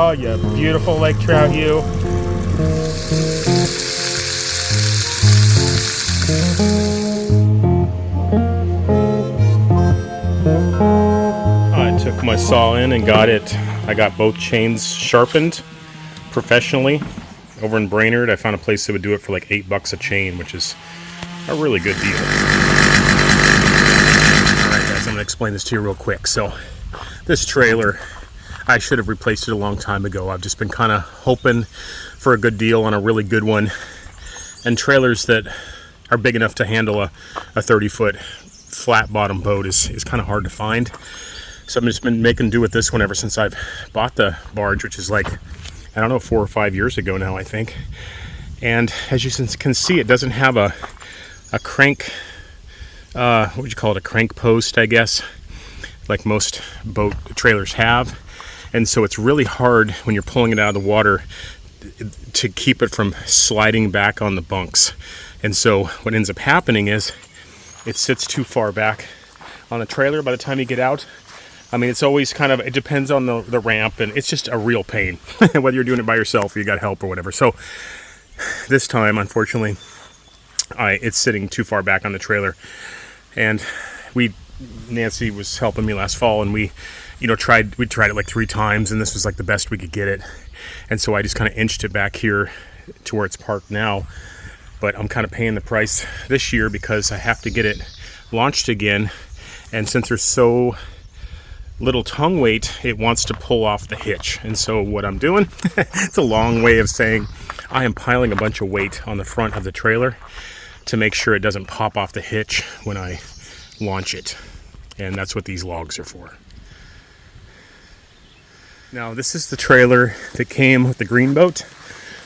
Oh, you beautiful lake trout, you. I took my saw in and got it. I got both chains sharpened professionally over in Brainerd. I found a place that would do it for like $8 a chain, which is a really good deal. Alright guys, I'm going to explain this to you real quick. So this trailer, I should have replaced it a long time ago. I've just been kind of hoping for a good deal on a really good one. And trailers that are big enough to handle a 30-foot flat bottom boat is kind of hard to find. So I've just been making do with this one ever since I've bought the barge, which is like, I don't know, 4 or 5 years ago now, I think. And as you can see, it doesn't have a crank, what would you call it, a crank post, I guess, like most boat trailers have. And so it's really hard when you're pulling it out of the water to keep it from sliding back on the bunks. And so what ends up happening is it sits too far back on the trailer by the time you get out. I mean, it's always kind of, it depends on the ramp, and it's just a real pain, whether you're doing it by yourself or you got help or whatever. So this time, unfortunately, it's sitting too far back on the trailer. And Nancy was helping me last fall, and we tried it like 3 times, and this was like the best we could get it. And so I just kind of inched it back here to where it's parked now. But I'm kind of paying the price this year because I have to get it launched again. And since there's so little tongue weight, it wants to pull off the hitch. And so what I'm doing, it's a long way of saying I am piling a bunch of weight on the front of the trailer to make sure it doesn't pop off the hitch when I launch it. And that's what these logs are for. Now this is the trailer that came with the green boat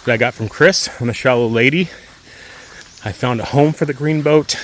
that I got from Chris on the Shallow Lady. I found a home for the green boat,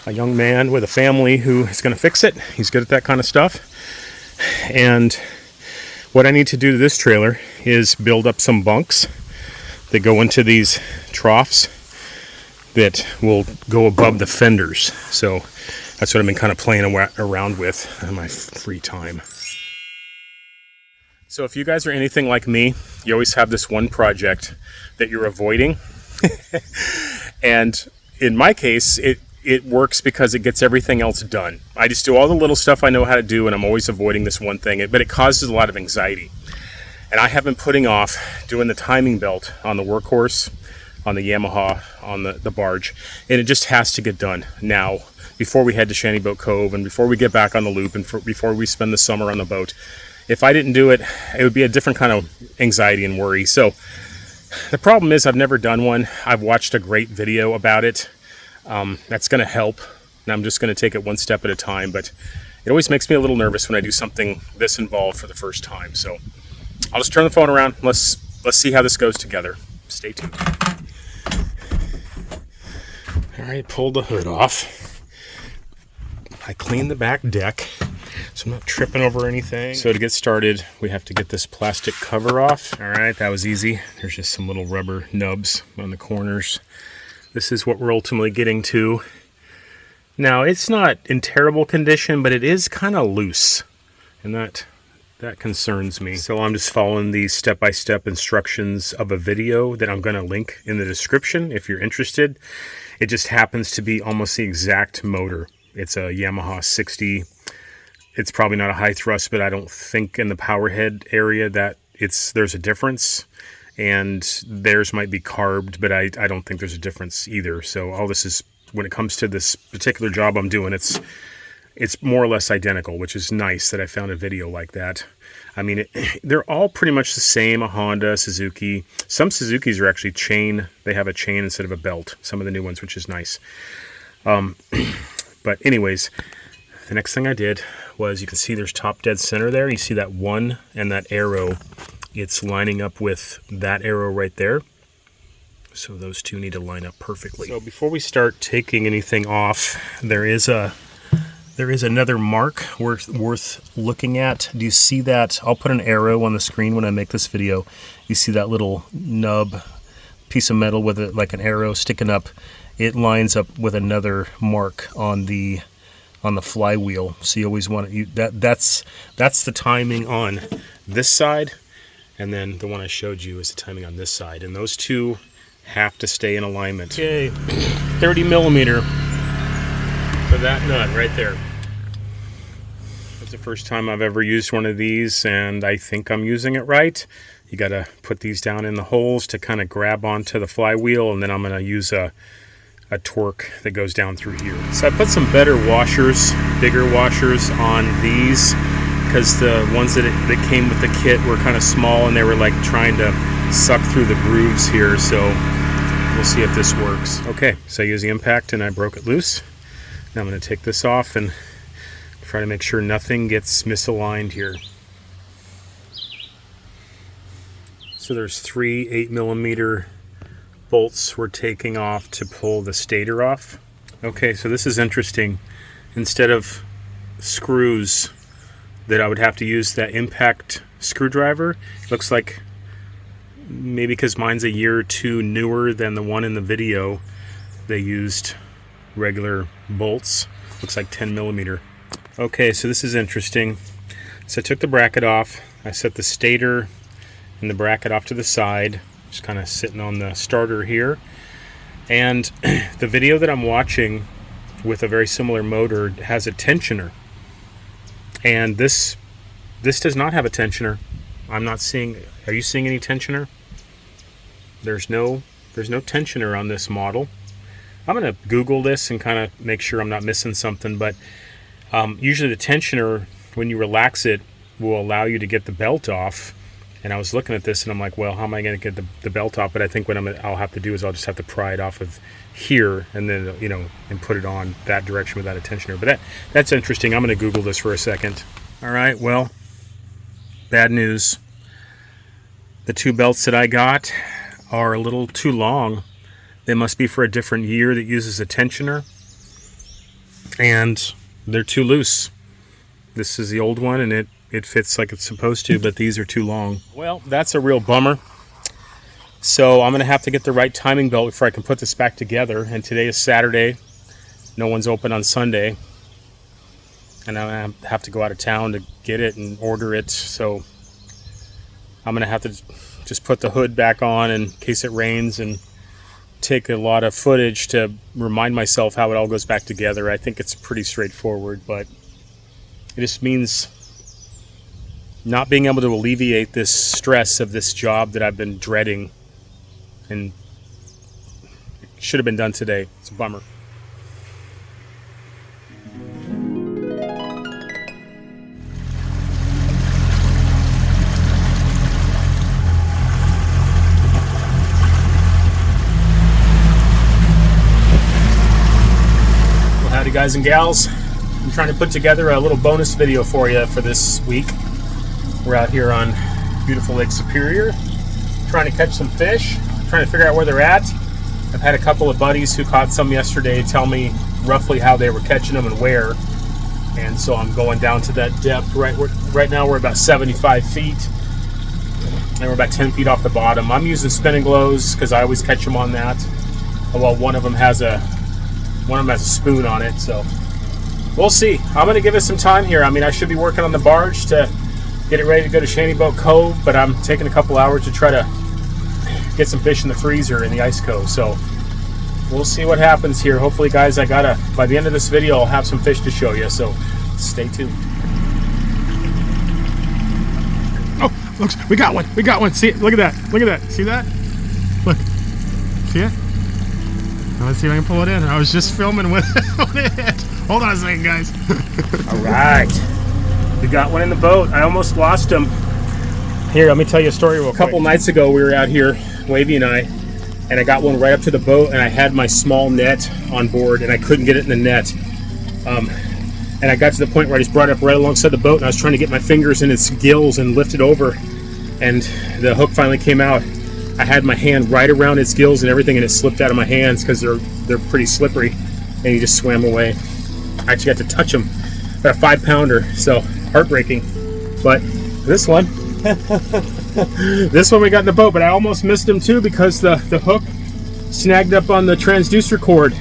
a young man with a family who is going to fix it. He's good at that kind of stuff. And what I need to do to this trailer is build up some bunks that go into these troughs that will go above the fenders. So that's what I've been kind of playing around with in my free time. So if you guys are anything like me, you always have this one project that you're avoiding. And in my case, it works because it gets everything else done. I just do all the little stuff I know how to do, and I'm always avoiding this one thing, but it causes a lot of anxiety. And I have been putting off doing the timing belt on the workhorse, on the Yamaha, on the barge, and it just has to get done now, before we head to Shanty Boat Cove, and before we get back on the loop, and before we spend the summer on the boat. If I didn't do it, it would be a different kind of anxiety and worry. So the problem is I've never done one. I've watched a great video about it. That's going to help, and I'm just going to take it one step at a time, but it always makes me a little nervous when I do something this involved for the first time. So I'll just turn the phone around. Let's see how this goes together. Stay tuned. All right, pulled the hood off. I cleaned the back deck so I'm not tripping over anything. So to get started, we have to get this plastic cover off. All right, that was easy. There's just some little rubber nubs on the corners. This is what we're ultimately getting to. Now, it's not in terrible condition, but it is kind of loose, and that concerns me. So I'm just following the step-by-step instructions of a video that I'm going to link in the description if you're interested. It just happens to be almost the exact motor. It's a Yamaha 60. It's probably not a high thrust, but I don't think in the power head area that there's a difference. And theirs might be carbed, but I don't think there's a difference either. So all this is, when it comes to this particular job I'm doing, it's more or less identical, which is nice that I found a video like that. I mean, they're all pretty much the same, a Honda, Suzuki. Some Suzukis are actually chain. They have a chain instead of a belt, some of the new ones, which is nice. But anyways, the next thing I did was, you can see there's top dead center there. You see that one and that arrow. It's lining up with that arrow right there. So those two need to line up perfectly. So before we start taking anything off, there is another mark worth looking at. Do you see that? I'll put an arrow on the screen when I make this video. You see that little nub piece of metal with it, like an arrow sticking up. It lines up with another mark on the flywheel. So you always want to, that's the timing on this side. and then the one I showed you is the timing on this side, and those two have to stay in alignment. Okay, 30 millimeter for that nut right there. That's the first time I've ever used one of these, and I think I'm using it right. You got to put these down in the holes to kind of grab onto the flywheel, and then I'm going to use a torque that goes down through here. So I put some better washers, bigger washers on these, because the ones that came with the kit were kind of small, and they were like trying to suck through the grooves here, so we'll see if this works. Okay, so I used the impact and I broke it loose. Now I'm going to take this off and try to make sure nothing gets misaligned here. So there's 3 8mm bolts we're taking off to pull the stator off. Okay, so this is interesting. Instead of screws that I would have to use that impact screwdriver, it looks like, maybe because mine's a year or two newer than the one in the video, they used regular bolts. Looks like 10mm. Okay, so this is interesting. So I took the bracket off, I set the stator and the bracket off to the side, just kind of sitting on the starter here, and the video that I'm watching with a very similar motor has a tensioner, and this does not have a tensioner. I'm not seeing, are you seeing any tensioner? There's no tensioner on this model. I'm going to Google this and kind of make sure I'm not missing something, but usually the tensioner, when you relax it, will allow you to get the belt off. And I was looking at this and I'm like, well, how am I going to get the belt off? But I think what I'll have to do is I'll just have to pry it off of here and then, you know, and put it on that direction without a tensioner. But that's interesting. I'm going to Google this for a second. All right, well, bad news. The 2 belts that I got are a little too long. They must be for a different year that uses a tensioner, and they're too loose. This is the old one, and it fits like it's supposed to, but these are too long. Well, that's a real bummer. So I'm gonna have to get the right timing belt before I can put this back together. And today is Saturday. No one's open on Sunday. And I'm gonna have to go out of town to get it and order it. So I'm gonna have to just put the hood back on in case it rains and take a lot of footage to remind myself how it all goes back together. I think it's pretty straightforward, but it just means not being able to alleviate this stress of this job that I've been dreading, and it should have been done today. It's a bummer. Well, howdy guys and gals. I'm trying to put together a little bonus video for you for this week. We're out here on beautiful Lake Superior, trying to catch some fish, trying to figure out where they're at. I've had a couple of buddies who caught some yesterday tell me roughly how they were catching them and where. And so I'm going down to that depth. Right now we're about 75 feet, and we're about 10 feet off the bottom. I'm using spinning glows because I always catch them on that. Well, one of them has a spoon on it, so we'll see. I'm going to give it some time here. I mean, I should be working on the barge to get it ready to go to Shanty Boat Cove, but I'm taking a couple hours to try to get some fish in the freezer in the ice cove. So we'll see what happens here. Hopefully, guys, by the end of this video, I'll have some fish to show you. So stay tuned. Oh, look, we got one. We got one. See it? Look at that. Look at that. See that? Look. See it? Now let's see if I can pull it in. I was just filming when it hit. Hold on a second, guys. All right. We got one in the boat. I almost lost him. Here, let me tell you a story real quick. A couple nights ago, we were out here, Wavey and I, and I got one right up to the boat, and I had my small net on board, and I couldn't get it in the net. And I got to the point where I just brought it up right alongside the boat, and I was trying to get my fingers in its gills and lift it over, and the hook finally came out. I had my hand right around its gills and everything, and it slipped out of my hands because they're pretty slippery, and he just swam away. I actually got to touch him. About a 5-pounder, so heartbreaking. But this one we got in the boat, but I almost missed him too because the hook snagged up on the transducer cord,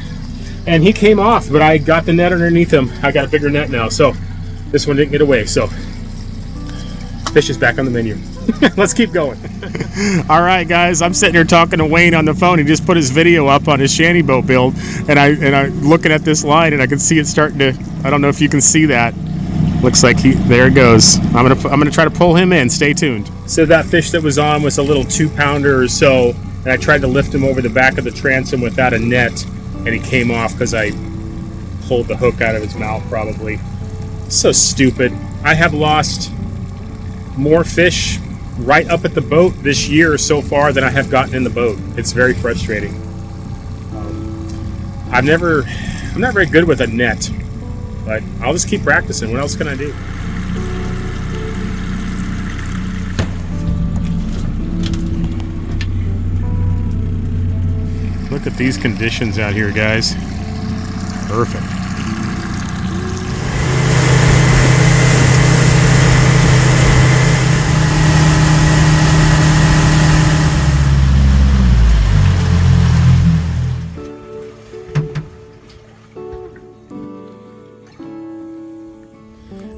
and he came off, but I got the net underneath him. I got a bigger net now, so this one didn't get away. So fish is back on the menu. Let's keep going. All right, guys, I'm sitting here talking to Wayne on the phone. He just put his video up on his shanty boat build, and I'm looking at this line, and I can see it starting to. I don't know if you can see that. Looks like there it goes. I'm gonna try to pull him in. Stay tuned. So that fish that was on was a little 2-pounder or so, and I tried to lift him over the back of the transom without a net, and he came off because I pulled the hook out of his mouth probably. So stupid. I have lost more fish right up at the boat this year so far than I have gotten in the boat. It's very frustrating. I'm not very good with a net, but I'll just keep practicing. What else can I do? Look at these conditions out here, guys. Perfect.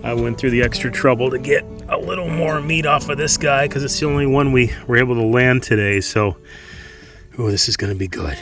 I went through the extra trouble to get a little more meat off of this guy because it's the only one we were able to land today. So, oh, this is going to be good.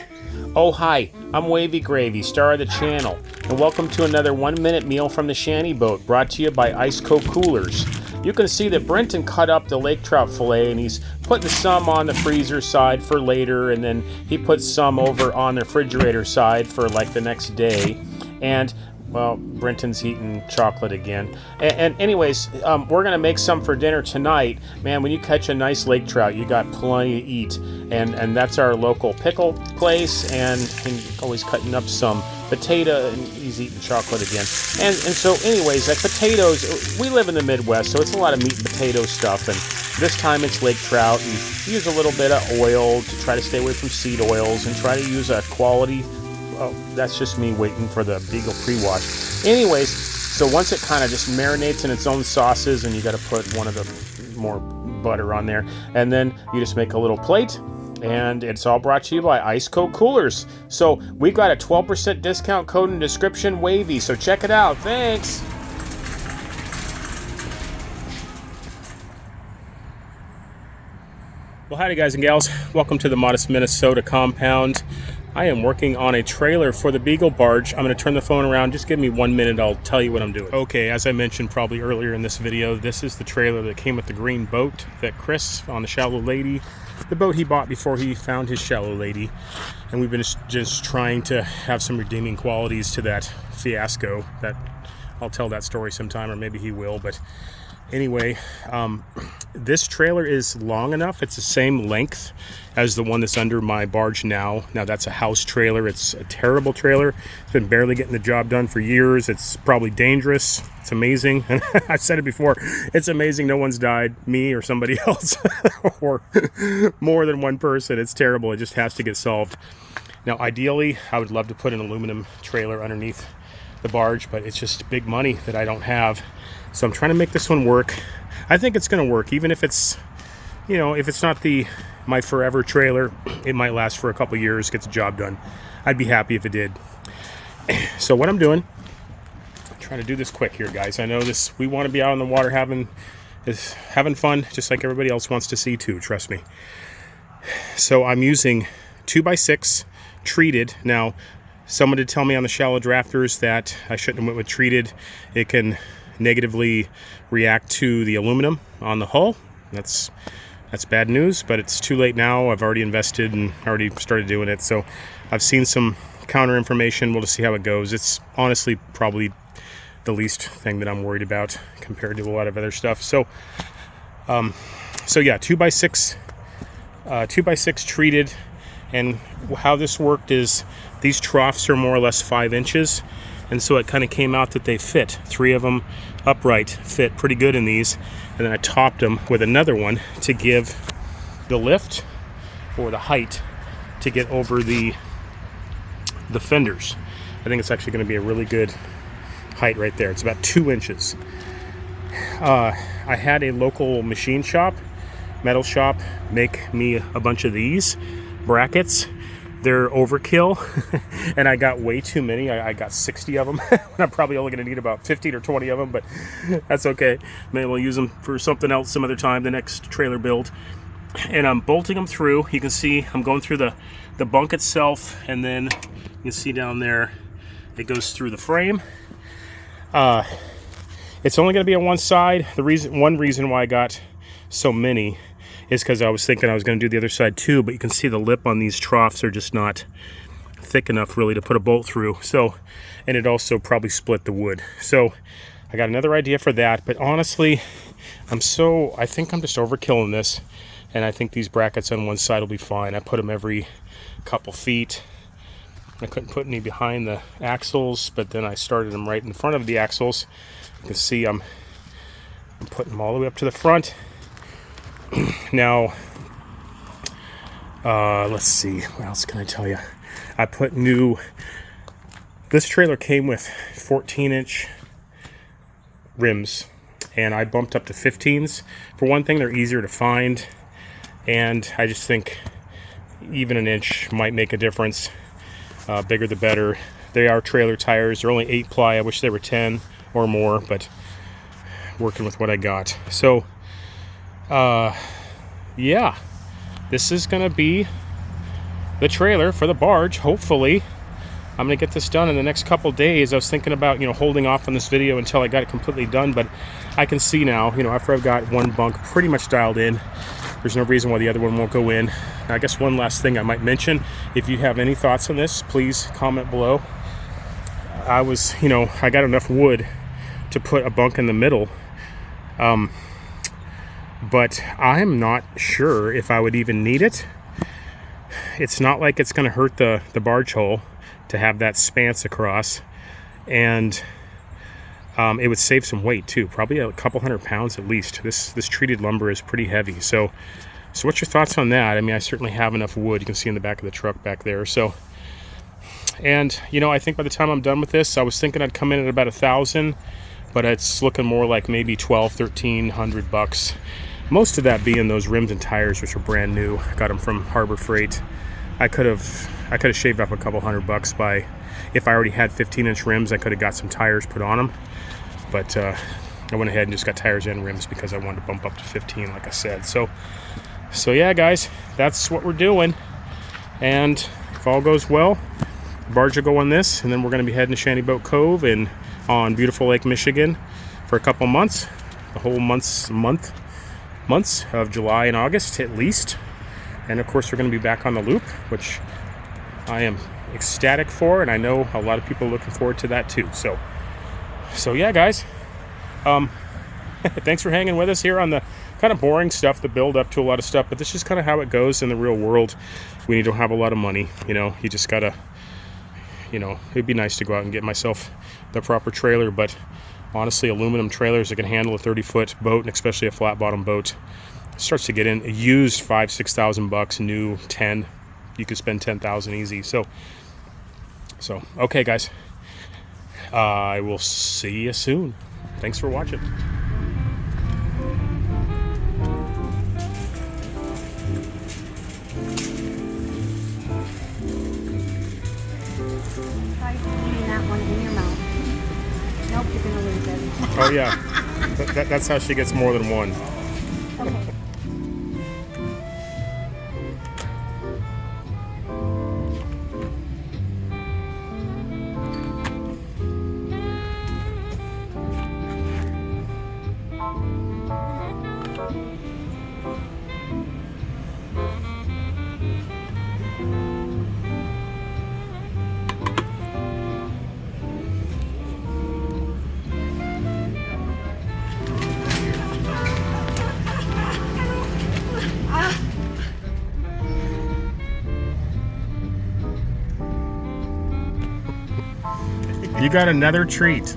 Oh, hi, I'm Wavy Gravy, star of the channel, and welcome to another 1-minute meal from the Shanty Boat, brought to you by Ice Cold Coolers. You can see that Brenton cut up the lake trout fillet, and he's putting some on the freezer side for later, and then he puts some over on the refrigerator side for like the next day. And well, Brenton's eating chocolate again. And anyways, we're going to make some for dinner tonight. Man, when you catch a nice lake trout, you got plenty to eat. And that's our local pickle place. And always cutting up some potato, and he's eating chocolate again. And so anyways, like potatoes, we live in the Midwest, so it's a lot of meat and potato stuff. And this time it's lake trout. And use a little bit of oil to try to stay away from seed oils and try to use a quality. Oh, that's just me waiting for the Beagle pre-wash. Anyways, so once it kind of just marinates in its own sauces, and you got to put one of the more butter on there, and then you just make a little plate, and it's all brought to you by Ice Cold Coolers. So we've got a 12% discount code in the description, Wavy, so check it out. Thanks. Well, howdy guys and gals. Welcome to the Modest Minnesota compound. I am working on a trailer for the Beagle barge. I'm going to turn the phone around. Just give me 1 minute. I'll tell you what I'm doing. Okay, as I mentioned probably earlier in this video, this is the trailer that came with the green boat that Chris on the Shallow Lady, the boat he bought before he found his Shallow Lady. And we've been just trying to have some redeeming qualities to that fiasco. That I'll tell that story sometime, or maybe he will. But anyway, this trailer is long enough. It's the same length as the one that's under my barge now. Now that's a house trailer. It's a terrible trailer. It's been barely getting the job done for years. It's probably dangerous. It's amazing. And I've said it before. It's amazing no one's died, me or somebody else, or more than one person. It's terrible. It just has to get solved. Now, ideally, I would love to put an aluminum trailer underneath the barge, but it's just big money that I don't have. So I'm trying to make this one work. I think it's going to work, even if it's, you know, if it's not my forever trailer. It might last for a couple years, get the job done. I'd be happy if it did. So what I'm doing, I'm trying to do this quick here, guys. I know this. We want to be out on the water having fun, just like everybody else wants to see too. Trust me. So I'm using 2x6 treated. Now, someone did tell me on the shallow drafters that I shouldn't have went with treated. It can negatively react to the aluminum on the hull. That's bad news, but it's too late now. I've already invested and already started doing it. So I've seen some counter information. We'll just see how it goes. It's honestly probably the least thing that I'm worried about compared to a lot of other stuff. So yeah, 2x6 treated. And how this worked is these troughs are more or less 5 inches. And so it kind of came out that they fit. 3 of them upright fit pretty good in these. And then I topped them with another one to give the lift or the height to get over the fenders. I think it's actually going to be a really good height right there. It's about 2 inches. I had a local machine shop, metal shop, make me a bunch of these brackets. they're overkill, and I got way too many. I got 60 of them. I'm probably only going to need about 15 or 20 of them, but that's okay. Maybe we'll use them for something else some other time, the next trailer build. And I'm bolting them through. You can see I'm going through the bunk itself, and then you can see down there it goes through the frame. It's only going to be on one side. One reason why I got so many is because I was thinking I was going to do the other side too, but you can see the lip on these troughs are just not thick enough really to put a bolt through. So, and it also probably split the wood. So I got another idea for that, but honestly, I think I'm just overkilling this, and I think these brackets on one side will be fine. I put them every couple feet. I couldn't put any behind the axles, but then I started them right in front of the axles. You can see I'm putting them all the way up to the front. Now, let's see, what else can I tell you? I put this trailer came with 14-inch rims, and I bumped up to 15s. For one thing, they're easier to find, and I just think even an inch might make a difference. Bigger the better. They are trailer tires. They're only 8-ply. I wish they were 10 or more, but working with what I got. So, yeah, this is gonna be the trailer for the barge. Hopefully I'm gonna get this done in the next couple days. I was thinking about, holding off on this video until I got it completely done, but I can see now, after I've got one bunk pretty much dialed in, there's no reason why the other one won't go in. Now, I guess one last thing I might mention, if you have any thoughts on this, please comment below. I got enough wood to put a bunk in the middle, but I'm not sure if I would even need it. It's not like it's going to hurt the barge hull to have that spans across, and it would save some weight too, probably a couple 100 pounds at least. This treated lumber is pretty heavy. So what's your thoughts on that? I mean, I certainly have enough wood. You can see in the back of the truck back there. So, and I think by the time I'm done with this, I was thinking I'd come in at about $1,000, but it's looking more like maybe $1,200-1,300. Most of that being those rims and tires, which are brand new. I got them from Harbor Freight. I could have shaved up a couple $100 by, if I already had 15-inch rims, I could have got some tires put on them. But I went ahead and just got tires and rims because I wanted to bump up to 15, like I said. So yeah, guys, that's what we're doing. And if all goes well, the barge will go on this, and then we're going to be heading to Shanty Boat Cove and on beautiful Lake Michigan for a couple months, the whole months of July and August at least. And of course, we're going to be back on the loop, which I am ecstatic for, and I know a lot of people are looking forward to that too. So yeah, guys, thanks for hanging with us here on the kind of boring stuff, the build up to a lot of stuff, but this is kind of how it goes in the real world when you don't have a lot of money. You just gotta, it'd be nice to go out and get myself the proper trailer, but honestly, aluminum trailers that can handle a 30-foot boat, and especially a flat bottom boat, starts to get in. Used $5,000-6,000, new 10, you could spend 10,000 easy. So okay, guys, I will see you soon. Thanks for watching. Try eating that one in your mouth. Nope, you're gonna lose it. Oh yeah, that's how she gets more than one. Okay. You got another treat.